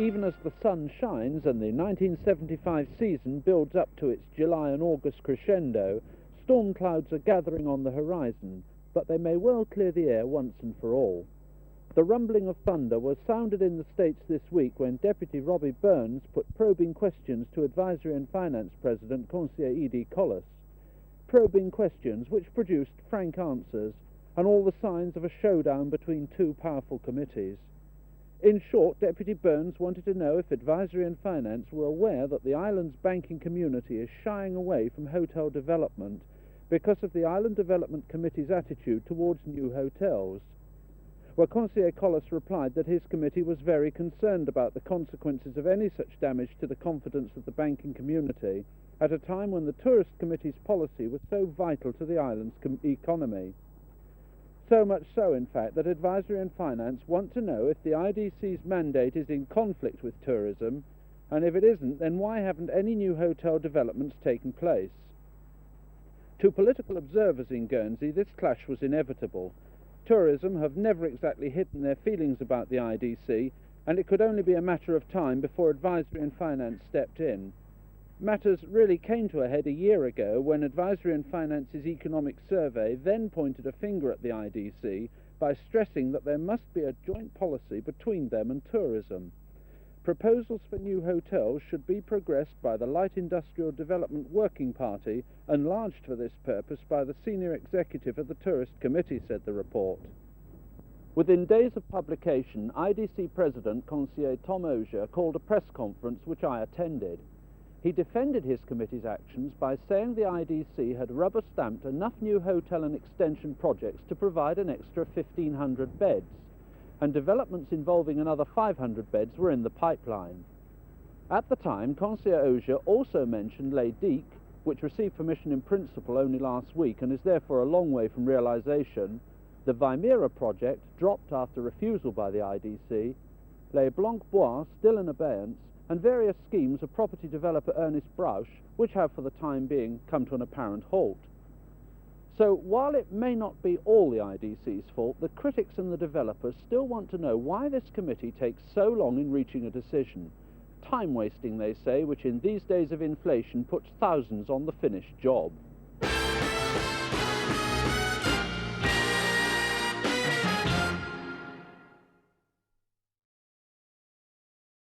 even as the sun shines and the 1975 season builds up to its July and August crescendo, storm clouds are gathering on the horizon, but they may well clear the air once and for all. The rumbling of thunder was sounded in the States this week when Deputy Roger Bowns put probing questions to Advisory and Finance President Conseiller E.D. Collis. Probing questions which produced frank answers and all the signs of a showdown between two powerful committees. In short, Deputy Bowns wanted to know if Advisory and Finance were aware that the island's banking community is shying away from hotel development because of the Island Development Committee's attitude towards new hotels. Well, Conseiller Collis replied that his committee was very concerned about the consequences of any such damage to the confidence of the banking community at a time when the Tourist Committee's policy was so vital to the island's economy. So much so, in fact, that Advisory and Finance want to know if the IDC's mandate is in conflict with tourism, and if it isn't, then why haven't any new hotel developments taken place? To political observers in Guernsey, this clash was inevitable. Tourism have never exactly hidden their feelings about the IDC, and it could only be a matter of time before Advisory and Finance stepped in. Matters really came to a head a year ago when Advisory and Finance's economic survey then pointed a finger at the IDC by stressing that there must be a joint policy between them and tourism. Proposals for new hotels should be progressed by the Light Industrial Development Working Party, enlarged for this purpose by the senior executive of the Tourist Committee, said the report. Within days of publication, IDC President Conseiller Tom Auger called a press conference which I attended. He defended his committee's actions by saying the IDC had rubber-stamped enough new hotel and extension projects to provide an extra 1,500 beds, and developments involving another 500 beds were in the pipeline. At the time, Conseiller Auger also mentioned Les Diques, which received permission in principle only last week and is therefore a long way from realisation, the Vimera project, dropped after refusal by the IDC, Les Blancs Bois, still in abeyance, and various schemes of property developer Ernest Brauch, which have for the time being come to an apparent halt. So while it may not be all the IDC's fault, the critics and the developers still want to know why this committee takes so long in reaching a decision. Time wasting, they say, which in these days of inflation puts thousands on the finished job.